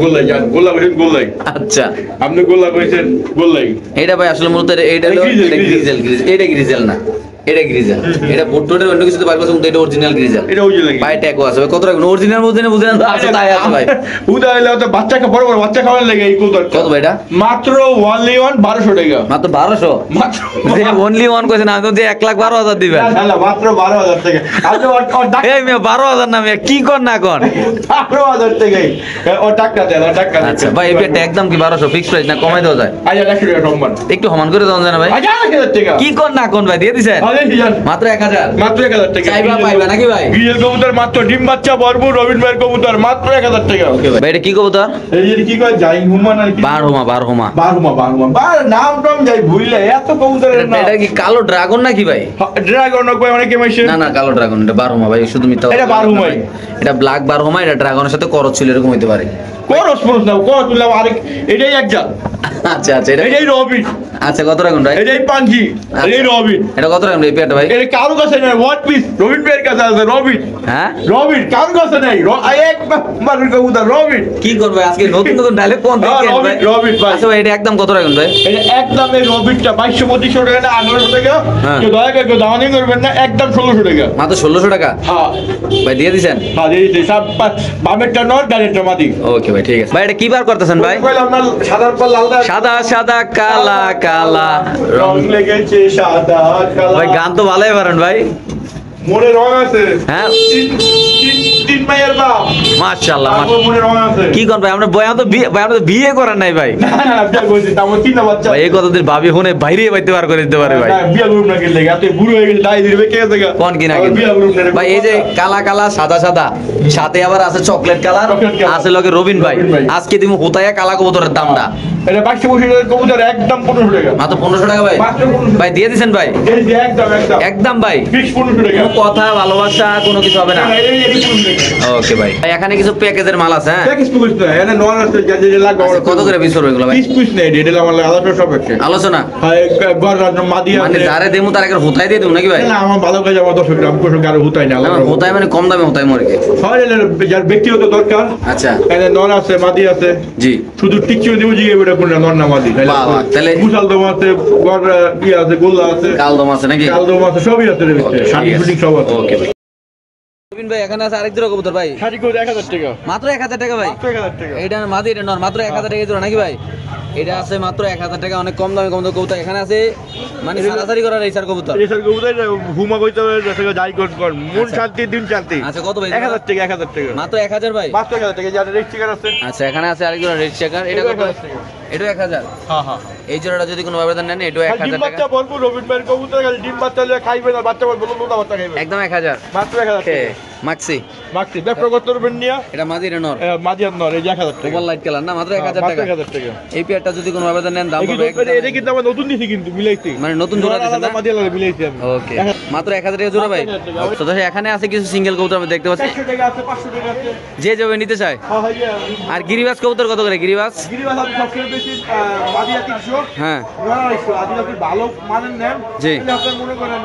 গোল্লাই জান গোল্লা বলেন গোল্লাই। আচ্ছা আপনি গোল্লা কইছেন গোল্লাই। এটা ভাই আসলে মূলত এটা হলো গ্রিজেল, এটা গ্রিজেল না, এটা গ্রিজেল। এটা বোটঠোটের অন্য কিছুতে পারবে কিন্তু এটা অরিজিনাল গ্রিজেল। এটা অরিজিনাল ভাই ট্যাগও আছে ভাই, কত রাখুন? অরিজিনাল বুঝেন বুঝেন তো আছে তাই আছে ভাই। উদা হইলো তো বাচ্চাকে বড় বড় বাচ্চা খাওয়ার লাগে এই কবুতর। কত ভাই এটা? মাত্র অনলি 1200 টাকা। মাত্র 1200? মাত্র যে অনলি ওয়ান কইছেন আমি তো যে 1,12,000 দিবেন। না মাত্র 12000 টাকা। আপনি এই মে 12,000 না মে কি কোন না কোন? 12000 টাকাই ও টাকা দেন টাকা। আচ্ছা ভাই এই পেটে একদম কি 1200 ফিক্স প্রাইস না কমাই দেওয়া যায়? আচ্ছা 100 টাকা সম্মান একটু সমান করে দেওয়া যায় না ভাই? আচ্ছা 1000 টাকা। কি কোন না কোন ভাই দিয়ে দিছেন? আরে দিজান মাত্র 1000। মাত্র 1000 টাকা। চাইবা পাইবা নাকি ভাই? বিয়ের কবুতর মাত্র ডিম বাচ্চা ভরপুর রবিন ভাইয়ের কবুতর মাত্র 1000 টাকা। ওকে ভাই এটা কি কবুতর? এই যে কি কয় যাই হুমান আর কি বারহুমা। বার নাম টাম যাই ভুইলে এত কবুতরের নাম। এটা কি কালো ড্রাগন নাকি ভাই? ড্রাগন কয় অনেকে মাইছে। না কালো ড্রাগন, এটা বারহুমা ভাই, শুধু মিথ্যা। এটা বারহুমাই। এটা ব্ল্যাক বারহুমা, এটা ড্রাগনের সাথে করজ ছিল এরকম হইতে পারে। করস পরস না করস তুললাম আরেক এটাই একজাত। আচ্ছা এটা এটাই রবিন। আচ্ছা কত রাখুন ভাই? এটাই পাঞ্জি এটাই রবিন। এটা কত রাখুন এই পেয়ারটা ভাই? এটা কারো কাছে নেই ওয়ান পিস রবিন ভাইয়ের কাছে আছে রবিন। হ্যাঁ রবিন কারো কাছে নেই এক মাত্র কবুতর রবিন। কি করবে আজকে নতুন ডায়লগ কোন দিকে ভাই? রবিন ভাই। আচ্ছা ভাই এটা একদম কত রাখুন ভাই? এটা একদম এই রবিনটা 2200 টাকা না 1800 টাকা। কেউ দয়া করে কেউ দামানি করবেন না, একদম 1600 টাকা। মাত্র 1600 টাকা? হ্যাঁ ভাই দিয়ে দিছেন? হ্যাঁ দিয়ে দিছি সব বামেরটা নর ডানেরটা মাটি। ওকে ভাই ঠিক আছে। ভাই এটা কি বার করতেছেন ভাই? আপনার সাদার পর লাল সাদা কালা কালা রং লেগেছে সাদা কালা। ভাই গান তো ভালোই পারেন ভাই। মনে রং আছে। হ্যাঁ তিন মাইয়ের বাপ মাশাআল্লাহ। মনে রং আছে। কি কোন ভাই আমরা বিয়ে করেন নাই ভাই? না বিয়া কইছি তাও কি না বাচ্চা। ভাই এই কতদিন ভাবি হুনে বাইরে বাইতে বার করে দিতে পারে ভাই। না বিয়া গ্রুপ না গেলে এত বুড়ো হয়ে গেলে দাই দিবে কে জায়গা কোন কি না কি ভাই? এই যে কালা সাদা সাথে আবার আছে চকলেট কালার আছে লগে রবিন ভাই। আজকে দিমু হোতায়া কালা কবুতরের দামটা এটা 2200 টাকা কবুতর একদম 1500 টাকা। মাত্র 1500 টাকা ভাই। ভাই দিয়ে দিবেন ভাই? একদম ভাই ফিক্স 1500 টাকা। কথা ভালোবাসা কোনো কিছু হবে না। ওকে ভাই এখানে কিছু প্যাকেজের মাল আছে। হ্যাঁ প্যাকেজ কইছ না এনে নন আছে যে লাগবে। কত করে পিস করবে এগুলো ভাই? পিস নেই এটা আমার আলাদা সব আছে আলোচনা। হ্যাঁ গর রাত মাদি মানে আছে। যারে দেমু তার একটা হোতাই দিয়ে দেব নাকি ভাই? না আমার ভালো কাজ আমার 10 গ্রাম কোন গার হুতাই না না হোতাই মানে কম দামে হোতাই মরে কে। হয় যার ব্যক্তিগত দরকার। আচ্ছা এনে নন আছে মাদি আছে। জি শুধু টিকচিও দিব জিগে এটা কোন নন না মাদি। তাহলে মুসাল দম আছে গর কি আছে গোল্লা আছে কালদম আছে নাকি? কালদম আছে সবই আছে এর ভিতরে শাড়ি ফুটিং সব আছে। ওকে ভাই রবিন ভাই এখানে আছে আরেক জোড়া কবুতর ভাই। শাড়ি কো 1000 টাকা। মাত্র 1000 টাকা ভাই? মাত্র 1000 টাকা। এটা মাদি এটা নর মাত্র 1000 টাকা জোড়া নাকি ভাই? এটা আছে মাত্র 1000 টাকা, অনেক কম দামে কবুতর এখানে আছে। মানে সারাসারি করা রেসার কবুতর। রেসার কবুতর হুমা কইতে হবে যেটা যাই কর মন শান্তি দিন শান্তি। আচ্ছা কত ভাই? 1000 টাকা 1000 টাকা। মাত্র 1000 ভাই? মাত্র 1000 টাকা যার রেট চেকার আছে। আচ্ছা এখানে আছে আরেক জোড়া রেড চেকার। এটা কত? এটা 1000। হ্যাঁ এই জোড়াটা যদি কোনো ব্যবধান নেন এটা 1000 ডিম টাকা। বাচ্চা ভরপুর রবিন ভাইয়ের কবুতর ডিম বাচ্চা লয়ে খাইবে না বাচ্চা বলবো লোটা বাচ্চা খাইবে একদম 1000 মাত্র 1000 টাকা। মাক্সি মাক্সি ব্যবসা করতে পারবেন নিয়া এটা মাদি এটা নর মাদিয়ার নর এই 1000 টাকা। ওভার লাইট কালার না মাত্র 1000 টাকা। 1000 টাকা। এই পেয়ারটা যদি কোনো ব্যবধান নেন দাম হবে এটা কিন্তু আমরা নতুন দিছি কিন্তু মিলাইছি মানে নতুন জোড়া দিছেন না? মাদিয়ার মিলাইছি আমি। ওকে মাত্র 1000 টাকা জোড়া ভাই। তো দর্শক এখানে আছে কিছু সিঙ্গেল কবুতর আমি দেখতে পাচ্ছি 400 টাকা আছে 500 টাকা আছে যে যাবে নিতে চায়। হ্যাঁ ভাই আর গিরিবাজ কবুতর কত করে? গিরিবাজ গিরিবাজ আপনি সবচেয়ে বেশি মাদিয়া 300 হ্যাঁ 900 আদি আপনি ভালো মানের নেন জি। তাহলে আপনি মনে করেন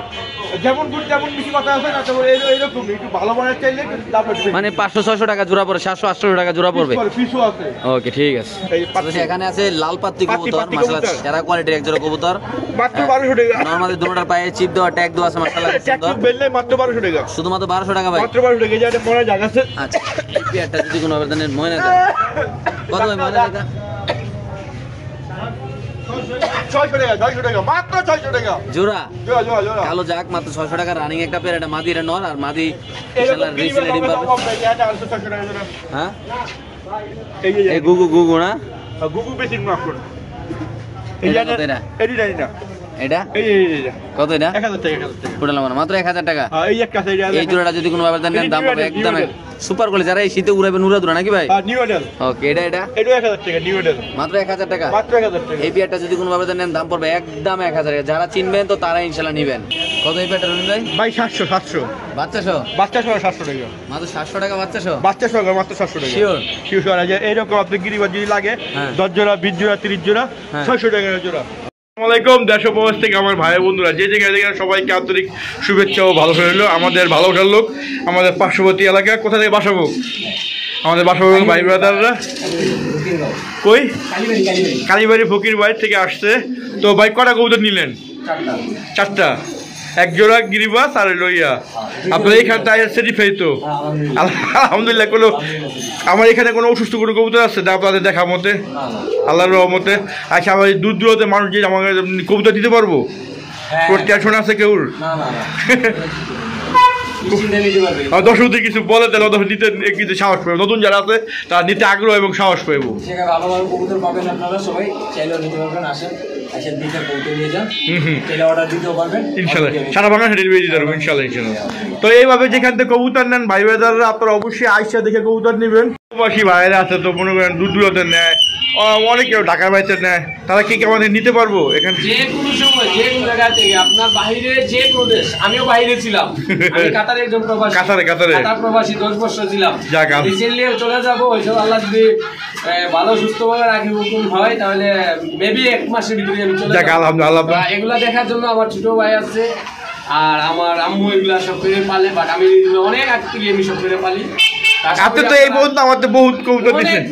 যেমন গুড যেমন বেশি কথা আছে না তো এইরকম একটু ভালো চাইলে দাম বেশি। মানে 500-600 টাকা জোড়া পড়ে, 700-800 টাকা জোড়া পড়বে। পিছু আছে। ওকে ঠিক আছে। এই পাতি। এখানে আছে লাল পাত্তি কবুতর, পাতি মাশাআল্লাহ কবুতর। সেরা কোয়ালিটির এক জোড়া কবুতর। মাত্র 1200 টাকা। নরমালি দুটোটার পায়ে চিপ দেওয়া, ট্যাগ দেওয়া আছে, মাশাআল্লাহ খুব সুন্দর। ট্যাগ বেললে মাত্র 1200 টাকা। শুধুমাত্র 1200 টাকা ভাই। মাত্র 1200 টাকা। এই যে মনে জায়গা আছে। আচ্ছা এই পেয়ারটা যদি কোনো আবেদনের ময়না দেন কত ভাই ময়না এটা? 600 টাকা, 600 টাকা, মাত্র 600 টাকা। জোড়া জোড়া জোড়া জোড়া। কালো জাক মাত্র 600 টাকা রানিং একটা পেয়ার। এটা মাদি, এটা নর। আর মাদি এরকম ইনশাআল্লাহ রিসেলে ডিম পারবে। এটা 600 টাকা জোড়া। হ্যাঁ এই যে এই গুগু না গুগু বেশি মাফ করুন। এটা কত এটা? এডি না। এটা এই কত এটা? 1000 টাকা, 1000 টাকা। টোটাল মাত্র 1000 টাকা। হ্যাঁ এই একটা আছে। এই জোড়াটা যদি কোনো আবেদন নেন দাম হবে একদম নিউ সুপার কোয়ালিটি। যারা এই শীতে উড়াবেন উড়াদুরা নাকি ভাই? New model. ওকে এটা এটা 1000 টাকা নিউ মডেল। মাত্র 1000 টাকা। মাত্র 1000 টাকা। এই পেয়ারটা যদি কোনো আবেদন নেন দাম পড়বে একদম 1000 টাকা। যারা চিনবেন তো তারা ইনশাআল্লাহ নেবেন। কত এই পেয়ারটা রুমিন ভাই? ভাই 700 বাচ্চা সহ? বাচ্চা সহ 700 টাকা। মাত্র 700 টাকা বাচ্চা সহ? বাচ্চা সহ মাত্র 700 টাকা। শিওর? শিওর। আছে এইরকম আপনি গিরিবাজ যদি লাগে হ্যাঁ। 10 জোড়া, 20 জোড়া, 30 জোড়া, হ্যাঁ। 600 টাকা জোড়া। আসসালামু আলাইকুম দেশ ও প্রবাস থেকে আমার ভাই বন্ধুরা যে যেখানে দেখেন সবাইকে আন্তরিক শুভেচ্ছা ও ভালো হলো। আমাদের ভালোবাসার লোক, আমাদের পার্শ্ববর্তী এলাকা। কোথা থেকে বাসাবো? আমাদের বাসাবো ভাই ব্রাদাররা কই কালীবাড়ি ফকির বাড়ি থেকে আসছে। তো ভাই কটা কবুতর নিলেন? 4টা। এক জোড়া গিরিবাস আর লইয়া। আপনার এইখানটা সেটিফাই তো? আলহামদুলিল্লাহ। কোনো আমার এখানে কোনো অসুস্থ কোনো কবুতর আছে না আপনাদের দেখা মতে? আল্লাহর রহমতে। আচ্ছা আমার দূর দূরতে মানুষ যে আমাকে কবুতর দিতে পারবো? টেনশন আছে কেউ? দর্শকদের কিছু বলে তাহলে দর্শক নিতে কিছু সাহস পাবে। নতুন যারা আছে তারা নিতে আগ্রহ এবং সাহস পাইব। ভালো ভালো কবুতর পাবেন আপনারা সবাই, চাইলেও নিতে পারবেন। আসেন দিকে কবুতর নিয়ে যান, চাইলে অর্ডার দিতেও পারবেন ইনশাল্লাহ। সারা বাংলা ডেলিভারি দিতে পারবো ইনশাল্লাহ ইনশাল্লাহ। তো এইভাবে যেখান থেকে কবুতর নেন ভাই ভাইদাররা আপনারা অবশ্যই আইসা দেখে কবুতর নেবেন। প্রবাসী ভাইরা আছে তো মনে করেন দূর দূরাতে নেয়, অনেক কেউ ঢাকার বাড়িতে নেয়, তারা কি আমাদের নিতে পারবো এখানে? যে কোনো সময় যে কোনো জায়গা থেকে আপনার বাইরে যে প্রদেশ। আমিও বাইরে ছিলাম, আমি কাতারে একজন প্রবাসী। কাতারে কাতার প্রবাসী 10 বছর ছিলাম। রিসেন্টলি চলে যাবো। ওইসব আল্লাহ যদি ভালো সুস্থভাবে রাখি হুকুম হয় তাহলে মেবি 1 মাসের ভিতরে আমি চলে যাবো। আলহামদুলিল্লাহ। এগুলা দেখার জন্য আমার ছোট ভাই আছে আর আমার আম্মু এগুলা সব করে পালে। বাট আমি অনেক আগ থেকে আমি সব করে পালি। আপনি তো এই পর্যন্ত আমাদের বহুত কবুতর দিচ্ছেন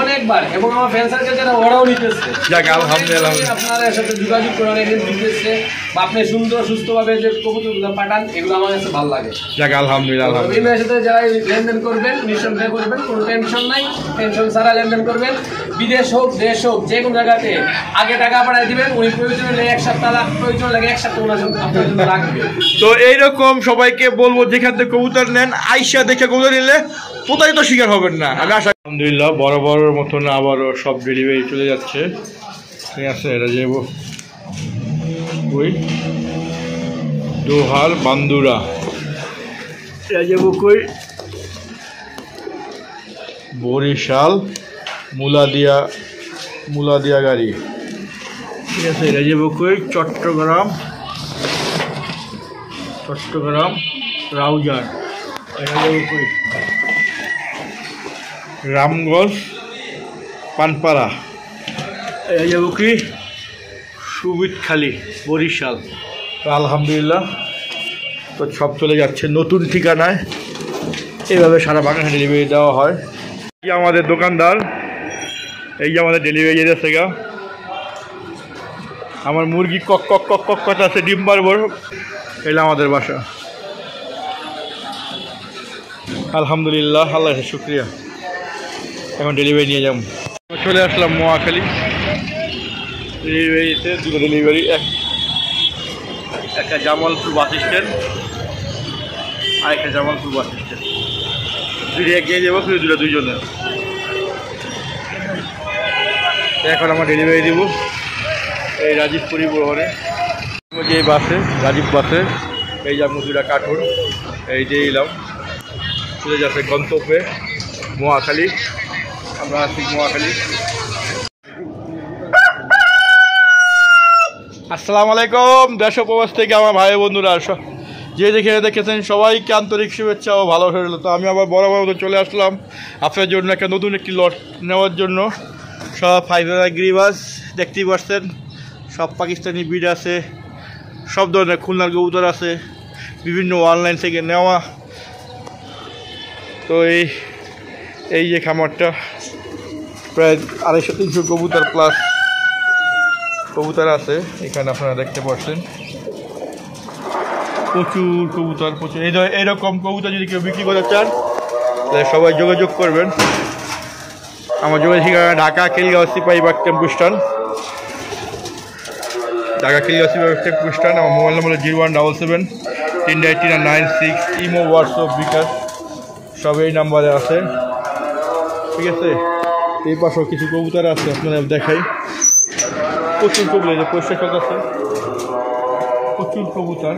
অনেকবার, এবং আমার ফ্রেন্ড সার্কেল যারা ওরাও নিতেছে। যাক আলহামদুলিল্লাহ। আপনারা এর সাথে যোগাযোগ করে অনেক দিতেছে বা আপনি সুন্দর সুস্থভাবে যে কবুতরগুলো পাঠান এগুলো আমার কাছে ভালো লাগে। যাক আলহামদুলিল্লাহ। রবিনের সাথে যারা লেনদেন করবেন নিঃসন্দেহে করবেন, কোনো টেনশন নাই। টেনশন ছাড়া লেনদেন করবেন। বিদেশ হোক দেশ হোক যে কোনো জায়গাতে আগে টাকা পাঠাই দিবেন। উনি প্রয়োজন হলে 1 সপ্তাহ প্রয়োজন লাগে 1 সপ্তাহ ওনার জন্য আপনার জন্য রাখবে। তো এইরকম সবাইকে বলবো যেখান থেকে কবুতর নেন আইসা দেখে কবুতর নিলে প্রতারিত শিকার হবেন না। আমি আশা আলহামদুলিল্লাহ বড় বড় মতন আবারও সব ডেলিভারি চলে যাচ্ছে। ঠিক আছে, এটা যাবো ওই দোহার বান্দুরা, এটা যাবো কই বরিশাল মুলাদিয়া গাড়ি। ঠিক আছে, এটা যাবো কই চট্টগ্রাম রাউজান। এটা যাবো কই রামগঞ্জ পানপাড়া। এটা যাবো কি সুবিদখালি বরিশাল। তো আলহামদুলিল্লাহ তো সব চলে যাচ্ছে নতুন ঠিকানায়। এইভাবে সারা বাংলা ডেলিভারি দেওয়া হয়। এই আমাদের দোকানদার, এই যে আমাদের ডেলিভারি যেতেছে গা। আমার মুরগি কক কক কক কক কথা আছে, ডিম পারবো। এলা আমাদের বাসা। আলহামদুলিল্লাহ, আল্লাহ শুক্রিয়া। এখন ডেলিভারি নিয়ে যাব। চলে আসলাম মহাখালী ডেলিভারিতে। 2টা ডেলিভারি, একটা জামালপুর বাস স্ট্যান্ড আর একটা জামালপুর বাস স্ট্যান্ড। 2টা এগিয়ে যাবো, শুধু 2টা দুইজনের। এখন আমার ডেলিভারি দিব এই রাজীব পরিবহনে, যে বাসে রাজীব বাসে। এই যে 2টা কার্টুন এই যে এলাম, চলে যাচ্ছে গন্তব্যে মহাখালী। আমরা আছি মহাখালী। আসসালামু আলাইকুম দেশ ও প্রবাস থেকে আমার ভাই বন্ধুরা যে দেখেছেন সবাইকে আন্তরিক শুভেচ্ছা ও ভালো হলো। তো আমি আবার বড় মতো চলে আসলাম আপনার জন্য একটা নতুন একটি লট নেওয়ার জন্য। সব 5 গিরিবাস দেখতেই পাচ্ছেন, সব পাকিস্তানি ব্রিড আছে, সব ধরনের খুলনার কবুতর আছে, বিভিন্ন অনলাইন থেকে নেওয়া। তো এই যে খামারটা প্রায় 250-300 কবুতর প্লাস কবুতর আছে এখানে, আপনারা দেখতে পাচ্ছেন প্রচুর কবুতর, প্রচুর। এইরকম কবুতর যদি কেউ বিক্রি করতে চান তাহলে সবাই যোগাযোগ করবেন। আমার যোগাযোগ ঠিকানা ঢাকা খিলগাঁও সিপাহীবাগ টেম্পু স্ট্যান্ড, ঢাকা খিলগাঁও সিপাহীবাগ টেম্পু স্ট্যান্ড। আমার মোবাইল নম্বর 017739396। ইমো, হোয়াটসঅ্যাপ, বিকাশ সব এই নাম্বারে আছে, ঠিক আছে। এই পাশেও কিছু কবুতর আছে, আপনারা দেখাই। প্রচুর কবুতর, যে পরিষ্কার আছে, প্রচুর কবুতর।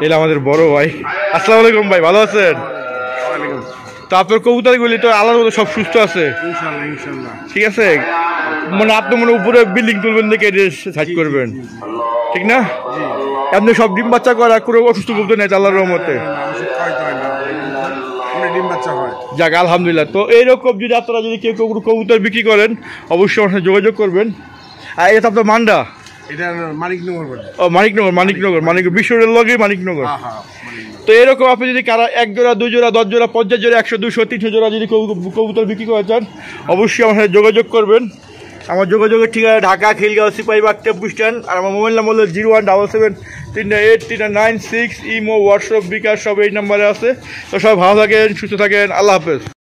এলা আমাদের বড় ভাই। আসসালামু আলাইকুম ভাই, ভালো আছেন? তো আপনার কবুতরগুলি তো আলাদা মতো সব সুস্থ আছে? ঠিক আছে, মানে আপনি মনে উপরে বিল্ডিং তুলবেন দেখে সাইড করবেন, ঠিক না? আপনি সব ডিম বাচ্চা করা, কোনো অসুস্থ কবুতর নেই আল্লাহর রহমতে? যাক আলহামদুলিল্লাহ। তো এইরকম যদি আপনারা যদি কেউ কবুতর বিক্রি করেন অবশ্যই আমার সাথে যোগাযোগ করবেন। আর এটা তো আপনার মান্ডা, মানিকনগর বিশ্বরের লগে মানিকনগর। তো এরকম আপনি যদি কারা 1 জোড়া 2 জোড়া 10 জোড়া 50 জোড়া 100 200 300 জোড়া যদি কবুতর বিক্রি করতে চান অবশ্যই আমার সাথে যোগাযোগ করবেন। আমার যোগাযোগের ঠিকানা ঢাকা খিলগাঁও সিপাহীবাগ টেম্পু স্ট্যান্ড। আর আমার মোবাইল নাম্বার হলো 017738396। ইমো, হোয়াটসঅ্যাপ, বিকাশ সব এই নাম্বারে আছে। তো সবাই ভালো থাকেন, সুস্থ থাকেন, আল্লাহ হাফেজ।